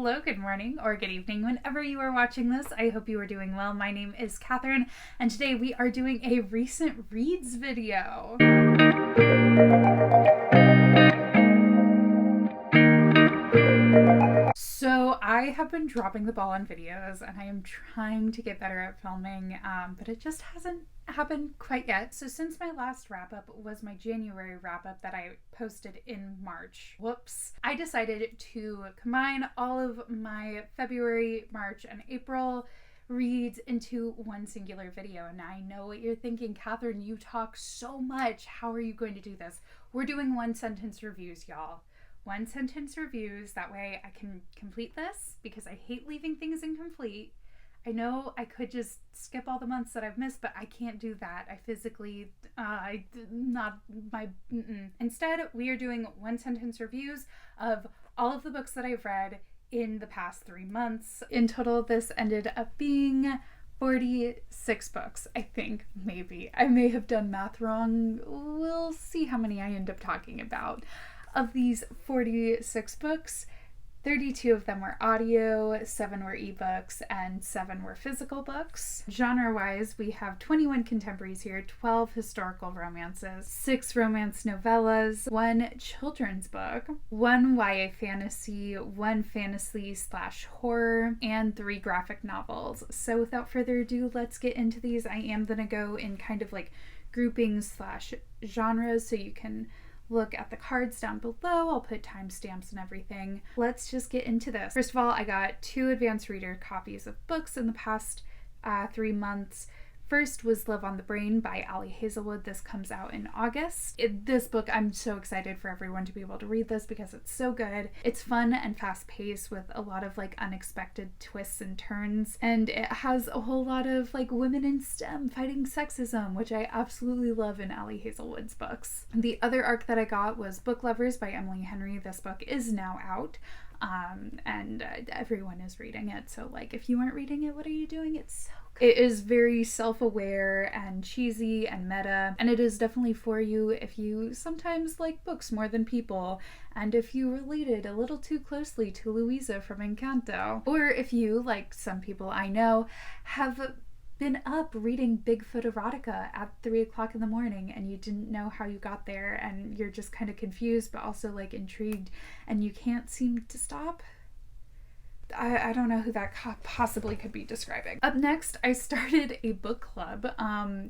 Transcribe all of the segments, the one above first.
Hello, good morning, or good evening, whenever you are watching this. I hope you are doing well. My name is Catherine, and today we are doing a recent reads video. So I have been dropping the ball on videos, and I am trying to get better at filming, but it just hasn't happened quite yet. So since my last wrap-up was my January wrap-up that I posted in March, I decided to combine all of my February, March, and April reads into one singular video. And I know what you're thinking, Catherine, you talk so much. How are you going to do this? We're doing one sentence reviews, y'all. One sentence reviews. That way I can complete this because I hate leaving things incomplete. I know I could just skip all the months that I've missed, but I can't do that. I physically, Instead, we are doing one sentence reviews of all of the books that I've read in the past 3 months. In total, this ended up being 46 books, I think, maybe. I may have done math wrong. We'll see how many I end up talking about. Of these 46 books, 32 of them were audio, 7 were ebooks, and 7 were physical books. Genre-wise, we have 21 contemporaries here, 12 historical romances, 6 romance novellas, 1 children's book, 1 YA fantasy, 1 fantasy/horror, and 3 graphic novels. So without further ado, let's get into these. I am going to go in kind of like groupings/genres so you can look at the cards down below. I'll put timestamps and everything. Let's just get into this. First of all, I got 2 advanced reader copies of books in the past 3 months. First was Live on the Brain by Ali Hazelwood. This comes out in August. This book, I'm so excited for everyone to be able to read this because it's so good. It's fun and fast-paced with a lot of like unexpected twists and turns, and it has a whole lot of like women in STEM fighting sexism, which I absolutely love in Ali Hazelwood's books. The other arc that I got was Book Lovers by Emily Henry. This book is now out. And everyone is reading it, so like if you aren't reading it, what are you doing? It's so good. It is very self-aware and cheesy and meta, and it is definitely for you if you sometimes like books more than people, and if you related a little too closely to Louisa from Encanto, or if you, like some people I know, have been up reading Bigfoot erotica at 3 o'clock in the morning and you didn't know how you got there and you're just kind of confused but also like intrigued and you can't seem to stop. I don't know who that possibly could be describing. Up next, I started a book club.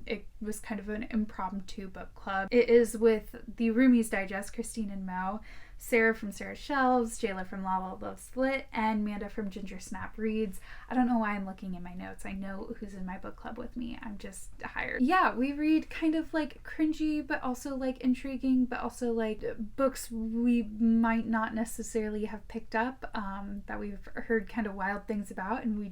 It was kind of an impromptu book club. It is with the Roomies Digest, Christine and Mo, Sarah from Sarah's Shelves, Jayla from Lala Loves Lit, and Manda from Ginger Snap Reads. I don't know why I'm looking in my notes. I know who's in my book club with me. I'm just hired. Yeah, we read kind of like cringy, but also like intriguing, but also like books we might not necessarily have picked up, that we've heard kind of wild things about, and we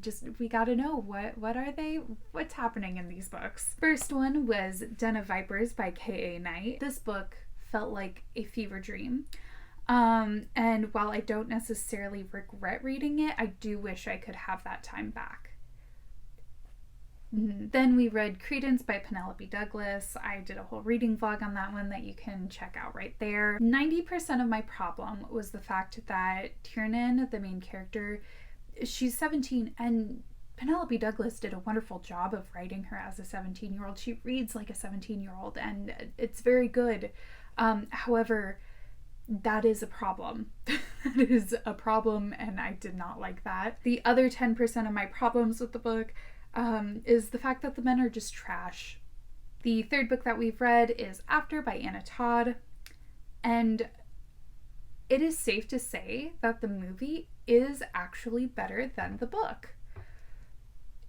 gotta know what are they? What's happening in these books? First one was Den of Vipers by K.A. Knight. This book felt like a fever dream. And while I don't necessarily regret reading it, I do wish I could have that time back. Then we read Credence by Penelope Douglas. I did a whole reading vlog on that one that you can check out right there. 90% of my problem was the fact that Tiernan, the main character, she's 17, and Penelope Douglas did a wonderful job of writing her as a 17-year-old. She reads like a 17-year-old, and it's very good. However, that is a problem. That is a problem, and I did not like that. The other 10% of my problems with the book is the fact that the men are just trash. The third book that we've read is After by Anna Todd, and it is safe to say that the movie is actually better than the book,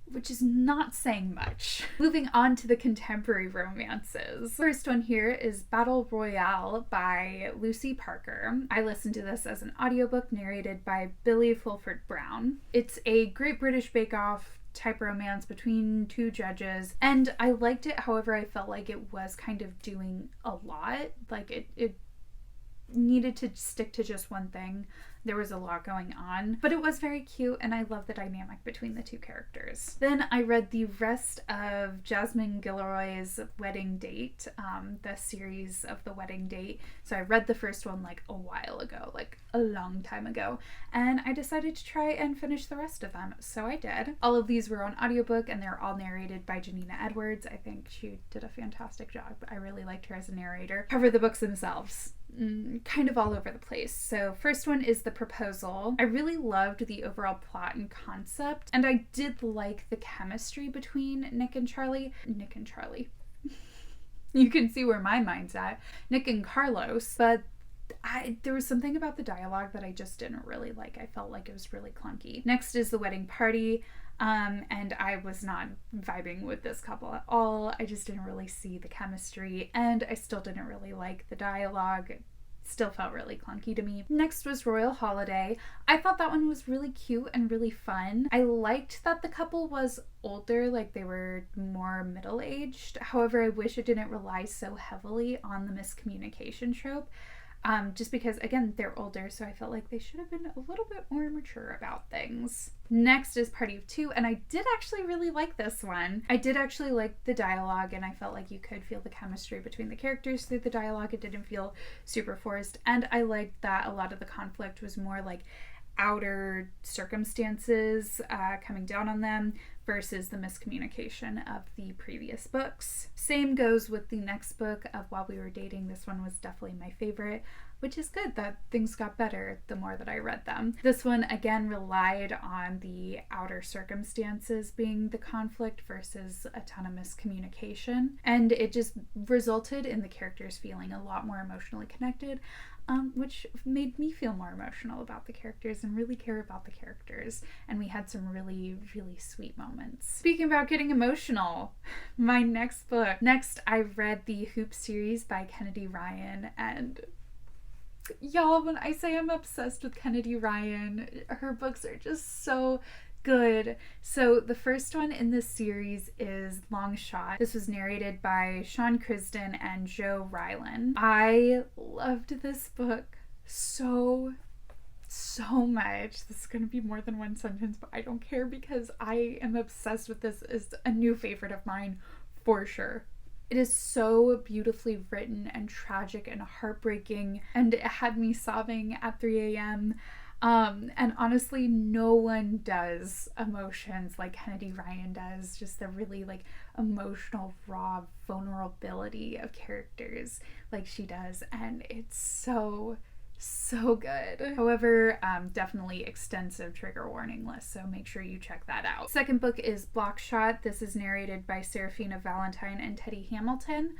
which is not saying much. Moving on to the contemporary romances. First one here is Battle Royale by Lucy Parker. I listened to this as an audiobook narrated by Billy Fulford Brown. It's a Great British Bake Off type romance between 2 judges, and I liked it. However, I felt like it was kind of doing a lot. Like it needed to stick to just one thing. There was a lot going on, but it was very cute, and I love the dynamic between the two characters. Then I read the rest of Jasmine Guillory's Wedding Date, the series of The Wedding Date. So I read the first one like a while ago, like a long time ago, and I decided to try and finish the rest of them. So I did. All of these were on audiobook, and they're all narrated by Janina Edwards. I think she did a fantastic job. I really liked her as a narrator. However, the books themselves, kind of all over the place. So first one is The Proposal. I really loved the overall plot and concept, and I did like the chemistry between Nick and Charlie. You can see where my mind's at. Nick and Carlos, but there was something about the dialogue that I just didn't really like. I felt like it was really clunky. Next is The Wedding Party. And I was not vibing with this couple at all. I just didn't really see the chemistry, and I still didn't really like the dialogue. It still felt really clunky to me. Next was Royal Holiday. I thought that one was really cute and really fun. I liked that the couple was older, like they were more middle-aged. However, I wish it didn't rely so heavily on the miscommunication trope. Just because, again, they're older, so I felt like they should have been a little bit more mature about things. Next is Party of Two, and I did actually really like this one. I did actually like the dialogue, and I felt like you could feel the chemistry between the characters through the dialogue. It didn't feel super forced, and I liked that a lot of the conflict was more like outer circumstances coming down on them versus the miscommunication of the previous books. Same goes with the next book of While We Were Dating. This one was definitely my favorite, which is good that things got better the more that I read them. This one again relied on the outer circumstances being the conflict versus a ton of miscommunication, and it just resulted in the characters feeling a lot more emotionally connected, which made me feel more emotional about the characters and really care about the characters. And we had some really, really sweet moments. Speaking about getting emotional, my next book. Next, I read the Hoop series by Kennedy Ryan, and y'all, when I say I'm obsessed with Kennedy Ryan, her books are just so good. So the first one in this series is Long Shot. This was narrated by Sean Crisden and Joe Rylan. I loved this book so much. This is going to be more than one sentence, but I don't care because I am obsessed with this. It's a new favorite of mine for sure. It is so beautifully written and tragic and heartbreaking, and it had me sobbing at 3 a.m. And honestly, no one does emotions like Kennedy Ryan does. Just the really like emotional, raw vulnerability of characters like she does. And it's so good. However, definitely extensive trigger warning list, so make sure you check that out. Second book is Block Shot. This is narrated by Serafina Valentine and Teddy Hamilton.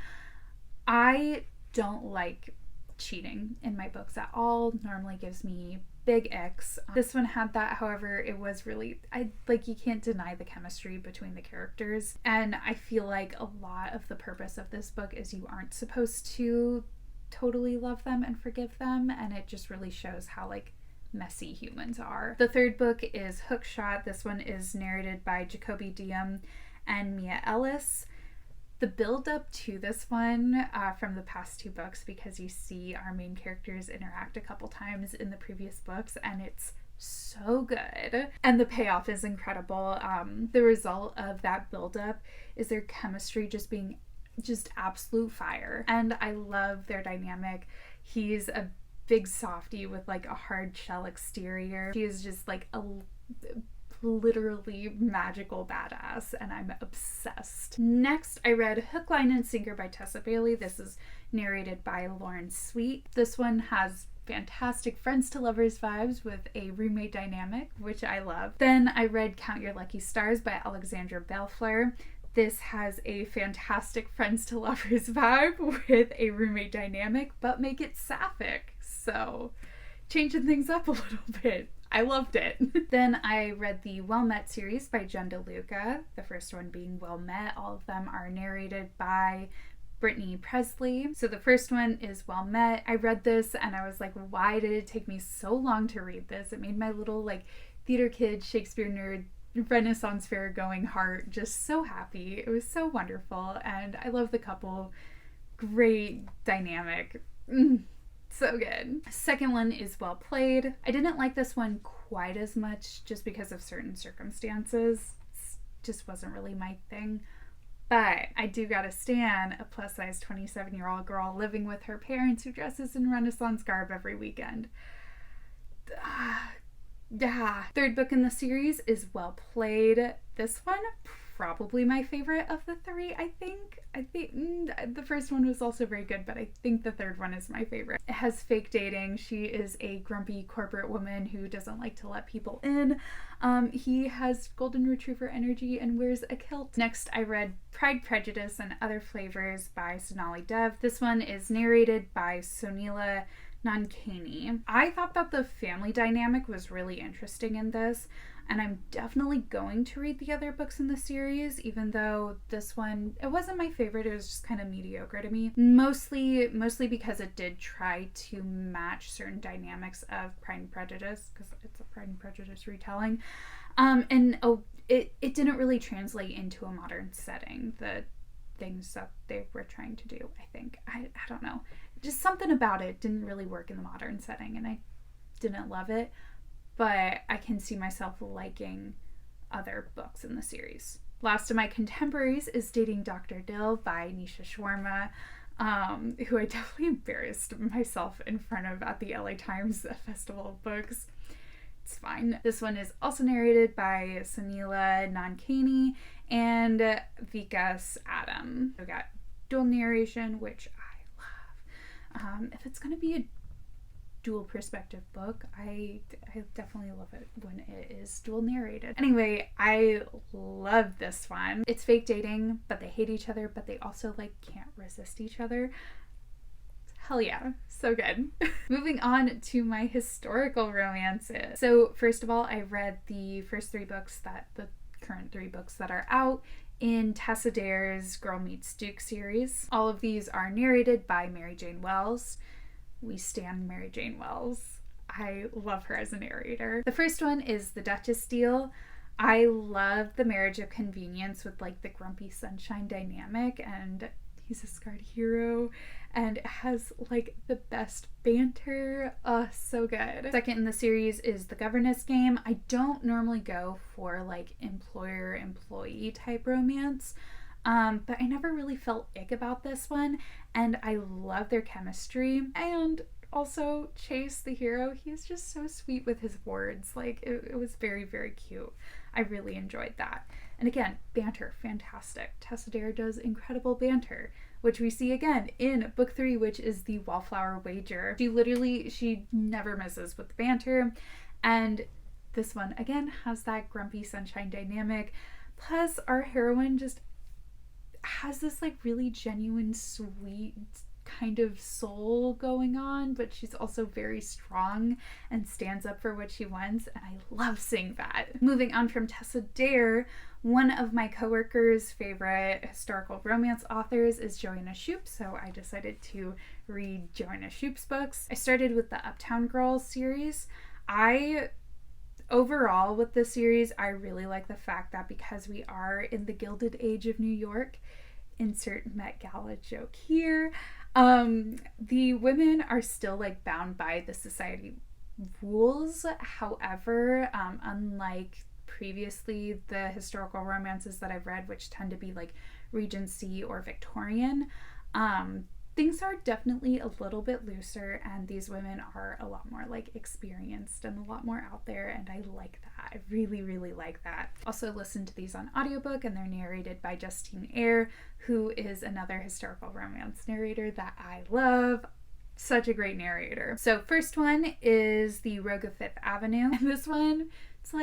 I don't like cheating in my books at all. Normally gives me big X. This one had that. However, it was really, you can't deny the chemistry between the characters, and I feel like a lot of the purpose of this book is you aren't supposed to totally love them and forgive them, and it just really shows how like messy humans are. The third book is Hookshot. This one is narrated by Jacoby Diem and Mia Ellis. The build up to this one from the past two books, because you see our main characters interact a couple times in the previous books, and it's so good. And the payoff is incredible. The result of that build up is their chemistry just being just absolute fire. And I love their dynamic. He's a big softie with like a hard shell exterior. She is just like a literally magical badass, and I'm obsessed. Next, I read Hook, Line, and Sinker by Tessa Bailey. This is narrated by Lauren Sweet. This one has fantastic friends to lovers vibes with a roommate dynamic, which I love. Then I read Count Your Lucky Stars by Alexandra Belfleur. This has a fantastic friends to lovers vibe with a roommate dynamic, but make it sapphic. So changing things up a little bit. I loved it. Then I read the Well Met series by Jen DeLuca, the first one being Well Met. All of them are narrated by Brittany Presley. So the first one is Well Met. I read this and I was like, why did it take me so long to read this? It made my little like theater kid, Shakespeare nerd, Renaissance fair going heart just so happy. It was so wonderful, and I love the couple. Great dynamic. So good. Second one is Well Played. I didn't like this one quite as much just because of certain circumstances. It just wasn't really my thing. But I do gotta stan a plus-size 27-year-old girl living with her parents who dresses in Renaissance garb every weekend. Yeah. Third book in the series is Well Played. This one, probably my favorite of the three, I think. The first one was also very good, but I think the third one is my favorite. It has fake dating. She is a grumpy corporate woman who doesn't like to let people in. He has golden retriever energy and wears a kilt. Next, I read Pride, Prejudice, and Other Flavors by Sonali Dev. This one is narrated by Sonila Nankani. I thought that the family dynamic was really interesting in this, and I'm definitely going to read the other books in the series, even though this one, it wasn't my favorite. It was just kind of mediocre to me. Mostly because it did try to match certain dynamics of Pride and Prejudice, because it's a Pride and Prejudice retelling. It didn't really translate into a modern setting, the things that they were trying to do, I think. I don't know. Just something about it didn't really work in the modern setting, and I didn't love it. But I can see myself liking other books in the series. Last of my contemporaries is Dating Dr. Dill by Nisha Sharma, who I definitely embarrassed myself in front of at the LA Times Festival of Books. It's fine. This one is also narrated by Sonila Nankani and Vikas Adam. We got dual narration, which I love. If it's going to be a dual perspective book, I definitely love it when it is dual narrated. Anyway, I love this one. It's fake dating, but they hate each other, but they also can't resist each other. Hell yeah, so good. Moving on to my historical romances. So first of all, I read the first three books, the current three books that are out in Tessa Dare's Girl Meets Duke series. All of these are narrated by Mary Jane Wells. We stan Mary Jane Wells. I love her as a narrator. The first one is The Duchess Deal. I love the marriage of convenience with the grumpy sunshine dynamic, and he's a scarred hero, and it has the best banter. So good. Second in the series is The Governess Game. I don't normally go for employer-employee type romance, but I never really felt ick about this one, and I love their chemistry. And also Chase, the hero, he's just so sweet with his words. It was very, very cute. I really enjoyed that. And again, banter, fantastic. Tessa Dare does incredible banter, which we see again in book 3, which is The Wallflower Wager. She never misses with the banter, and this one again has that grumpy sunshine dynamic. Plus, our heroine just has this really genuine, sweet kind of soul going on, but she's also very strong and stands up for what she wants, and I love seeing that. Moving on from Tessa Dare, one of my coworkers' favorite historical romance authors is Joanna Shupe, so I decided to read Joanna Shupe's books. I started with the Uptown Girls series. Overall, with this series, I really like the fact that because we are in the Gilded Age of New York, insert Met Gala joke here, the women are still bound by the society rules. However, unlike previously the historical romances that I've read, which tend to be Regency or Victorian, things are definitely a little bit looser, and these women are a lot more experienced and a lot more out there, and I like that. I really, really like that. Also listened to these on audiobook, and they're narrated by Justine Eyre, who is another historical romance narrator that I love. Such a great narrator. So first one is The Rogue of Fifth Avenue, and this one, it's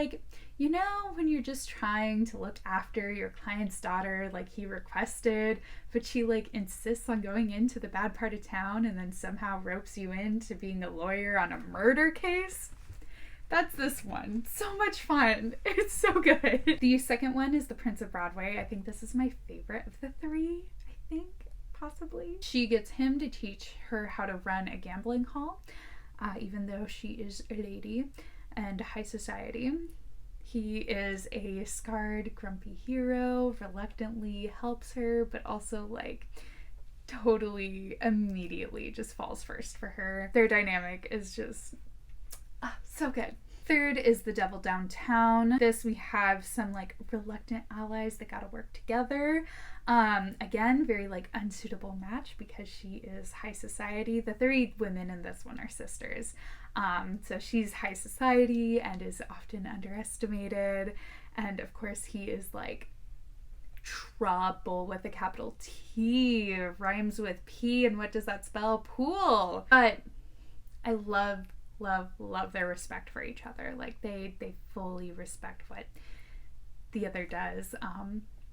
when you're just trying to look after your client's daughter he requested, but she insists on going into the bad part of town and then somehow ropes you into being a lawyer on a murder case. That's this one. So much fun. It's so good. The second one is The Prince of Broadway. I think this is my favorite of the three, possibly. She gets him to teach her how to run a gambling hall, even though she is a lady and high society. He is a scarred, grumpy hero, reluctantly helps her, but also totally immediately just falls first for her. Their dynamic is just so good. Third is The Devil Downtown. This, we have some like reluctant allies that gotta work together. Again, very like unsuitable match because she is high society. The three women in this one are sisters. So she's high society and is often underestimated. And of course he is like trouble with a capital T, rhymes with P, and what does that spell? Pool. But I love their respect for each other. Like they fully respect what the other does.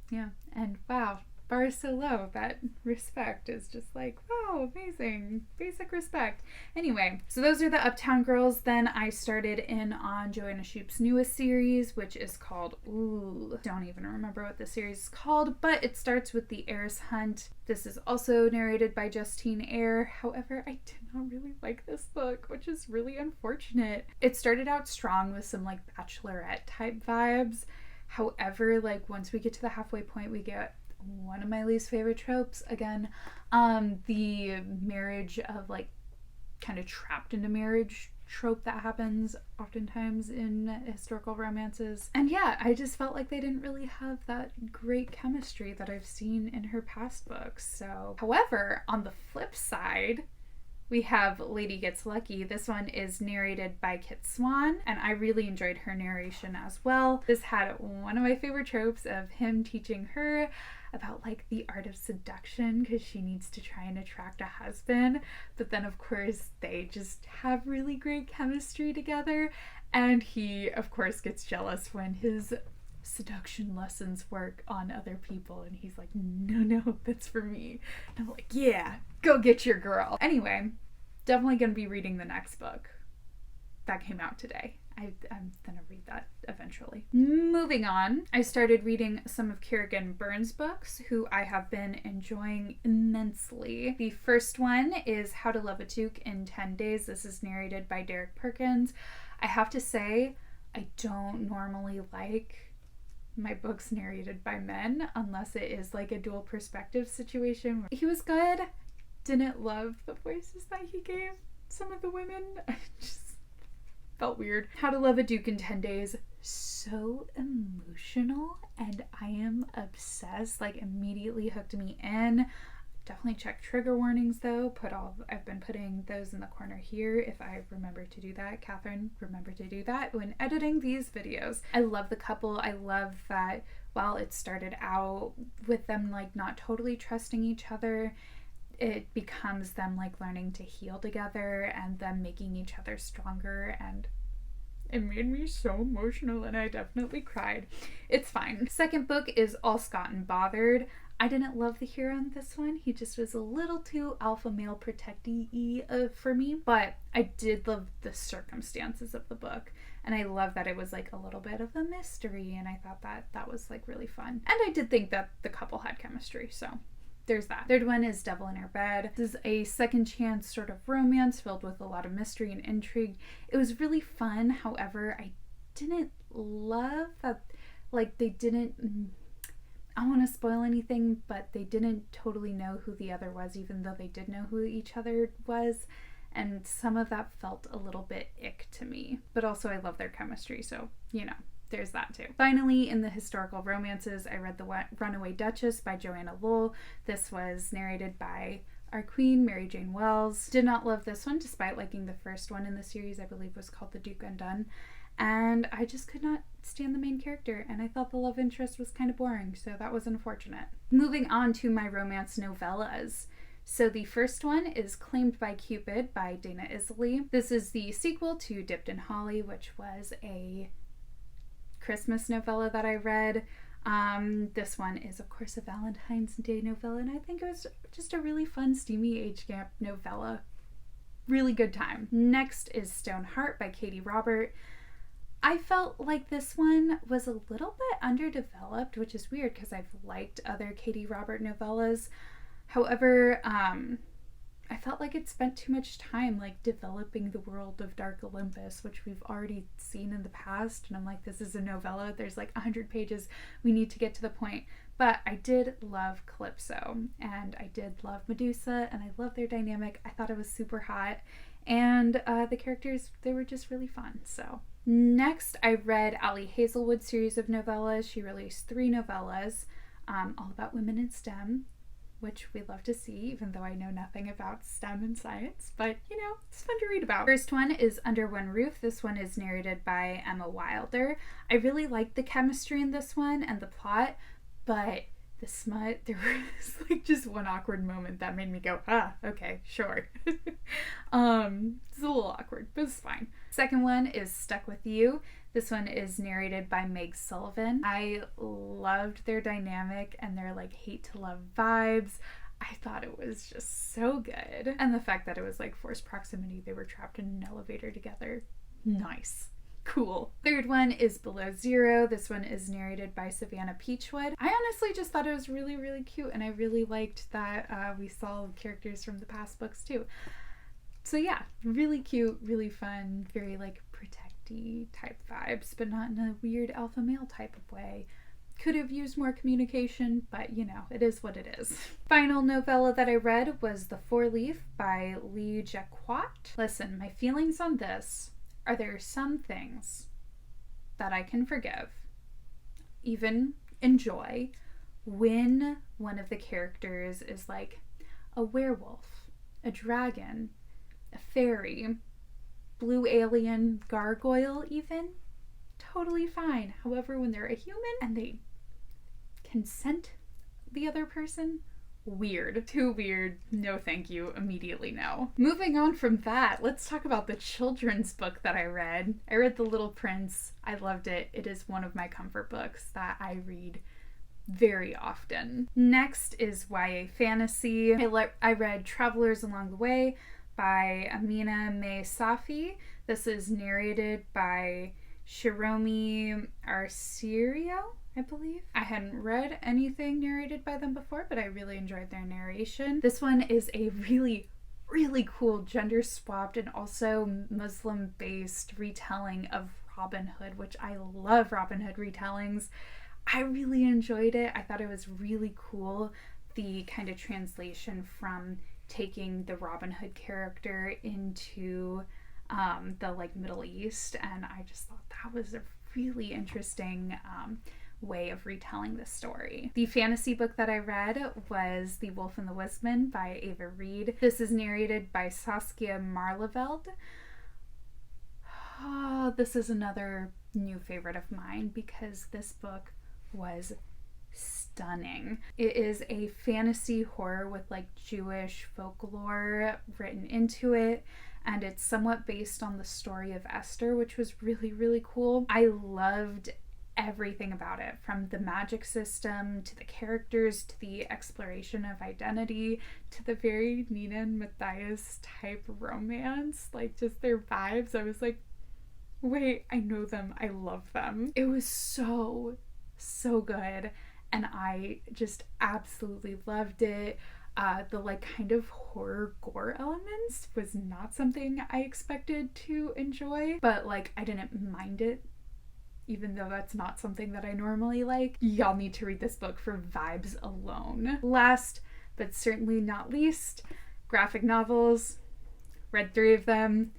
Yeah, and wow, bar is so low that respect is just like, wow, amazing, basic respect. Anyway, so those are the Uptown Girls. Then I started in on Joanna Shupe's newest series, which is called, don't even remember what the series is called, but it starts with The Heiress Hunt. This is also narrated by Justine Eyre. However, I did not really like this book, which is really unfortunate. It started out strong with some like Bachelorette type vibes. However, like once we get to the halfway point, we get one of my least favorite tropes again. The marriage of like kind of trapped into marriage trope that happens oftentimes in historical romances. And yeah, I just felt like they didn't really have that great chemistry that I've seen in her past books. So, however, on the flip side, we have Lady Gets Lucky. This one is narrated by Kit Swan, and I really enjoyed her narration as well. This had one of my favorite tropes of him teaching her about like the art of seduction because she needs to try and attract a husband. But then of course they just have really great chemistry together, and he of course gets jealous when his seduction lessons work on other people, and he's like, no, that's for me. And I'm like, yeah, go get your girl. Anyway, definitely gonna be reading the next book that came out today. I'm gonna read that eventually. Moving on, I started reading some of Kerrigan Byrne's books, who I have been enjoying immensely. The first one is How to Love a Duke in 10 Days. This is narrated by Derek Perkins. I have to say, I don't normally like my books narrated by men unless it is like a dual perspective situation. He was good. Didn't love the voices that he gave some of the women. I just felt weird. How to Love a Duke in 10 Days. So emotional, and I am obsessed. Like immediately hooked me in. Definitely check trigger warnings though. I've been putting those in the corner here if I remember to do that. Catherine, remember to do that when editing these videos. I love the couple. I love that while it started out with them like not totally trusting each other, it becomes them like learning to heal together and them making each other stronger, and it made me so emotional and I definitely cried. It's fine. Second book is All Scott and Bothered. I didn't love the hero in this one. He just was a little too alpha male protectee for me, but I did love the circumstances of the book, and I love that it was like a little bit of a mystery, and I thought that was like really fun. And I did think that the couple had chemistry, so there's that. Third one is Devil in Her Bed. This is a second chance sort of romance filled with a lot of mystery and intrigue. It was really fun. However, I didn't love that, like, they didn't, I don't want to spoil anything, but they didn't totally know who the other was, even though they did know who each other was. And some of that felt a little bit ick to me. But also I love their chemistry, so, you know, there's that too. Finally, in the historical romances, I read The Runaway Duchess by Joanna Lowell. This was narrated by our queen, Mary Jane Wells. Did not love this one, despite liking the first one in the series, I believe was called The Duke Undone. And I just could not stand the main character, and I thought the love interest was kind of boring, so that was unfortunate. Moving on to my romance novellas. So the first one is Claimed by Cupid by Dana Isley. This is the sequel to Dipped in Holly, which was a Christmas novella that I read. This one is of course a Valentine's Day novella, and I think it was just a really fun steamy age gap novella. Really good time. Next is Stoneheart by Katie Robert. I felt like this one was a little bit underdeveloped, which is weird because I've liked other Katie Robert novellas. However, I felt like it spent too much time like developing the world of Dark Olympus, which we've already seen in the past. And I'm like, this is a novella. There's like 100 pages. We need to get to the point. But I did love Calypso, and I did love Medusa, and I love their dynamic. I thought it was super hot. And the characters, they were just really fun. So next, I read Ali Hazelwood's series of novellas. She released 3 novellas, all about women in STEM, which we love to see, even though I know nothing about STEM and science, but you know, it's fun to read about. First one is Under One Roof. This one is narrated by Emma Wilder. I really liked the chemistry in this one and the plot, but the smut, there was like just one awkward moment that made me go, okay, sure. It's a little awkward, but it's fine. Second one is Stuck With You. This one is narrated by Meg Sullivan. I loved their dynamic and their like hate to love vibes. I thought it was just so good. And the fact that it was like forced proximity, they were trapped in an elevator together. Nice. Cool. Third one is Below Zero. This one is narrated by Savannah Peachwood. I honestly just thought it was really, really cute, and I really liked that we saw characters from the past books too. So yeah, really cute, really fun, very like protecty type vibes, but not in a weird alpha male type of way. Could have used more communication, but you know, it is what it is. Final novella that I read was The Four Leaf by Lee Jacquot. Listen, my feelings on this are there are some things that I can forgive, even enjoy, when one of the characters is like a werewolf, a dragon, a fairy, blue alien, gargoyle even. Totally fine. However, when they're a human and they consent the other person, weird. Too weird. No thank you. Immediately no. Moving on from that, let's talk about the children's book that I read. I read The Little Prince. I loved it. It is one of my comfort books that I read very often. Next is YA fantasy. I read Travelers Along the Way by Amina May Safi. This is narrated by Shiromi Arsirio, I believe. I hadn't read anything narrated by them before, but I really enjoyed their narration. This one is a really, really cool gender swapped and also Muslim based retelling of Robin Hood, which I love Robin Hood retellings. I really enjoyed it. I thought it was really cool, the kind of translation from taking the Robin Hood character into the like Middle East, and I just thought that was a really interesting way of retelling this story. The fantasy book that I read was The Wolf and the Woodman by Ava Reed. This is narrated by Saskia Marleveld. This is another new favorite of mine because this book was stunning. It is a fantasy horror with like Jewish folklore written into it, and it's somewhat based on the story of Esther, which was really, really cool. I loved everything about it, from the magic system to the characters to the exploration of identity to the very Nina and Matthias type romance, like just their vibes. I was like, wait, I know them, I love them. It was so good, and I just absolutely loved it. The like kind of horror gore elements was not something I expected to enjoy, but like I didn't mind it, even though that's not something that I normally like. Y'all need to read this book for vibes alone. Last but certainly not least, graphic novels. Read 3 of them.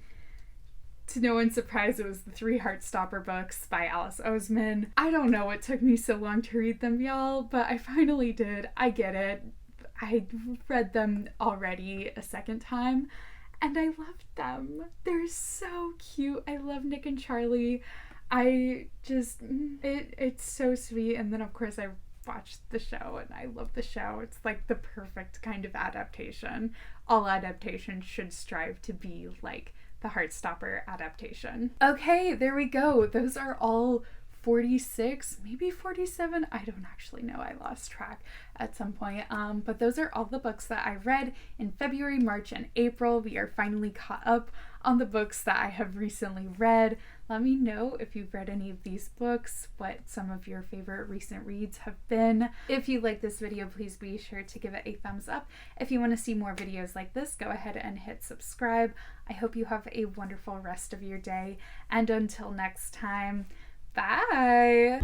To no one's surprise, it was the 3 Heartstopper books by Alice Oseman. I don't know what took me so long to read them, y'all, but I finally did. I get it. I read them already a second time, and I loved them. They're so cute. I love Nick and Charlie. It's so sweet. And then of course I watched the show, and I love the show. It's like the perfect kind of adaptation. All adaptations should strive to be like the Heartstopper adaptation. Okay, there we go. Those are all 46, maybe 47. I don't actually know. I lost track at some point. But those are all the books that I read in February, March, and April. We are finally caught up on the books that I have recently read. Let me know if you've read any of these books, what some of your favorite recent reads have been. If you like this video, please be sure to give it a thumbs up. If you want to see more videos like this, go ahead and hit subscribe. I hope you have a wonderful rest of your day, and until next time, bye!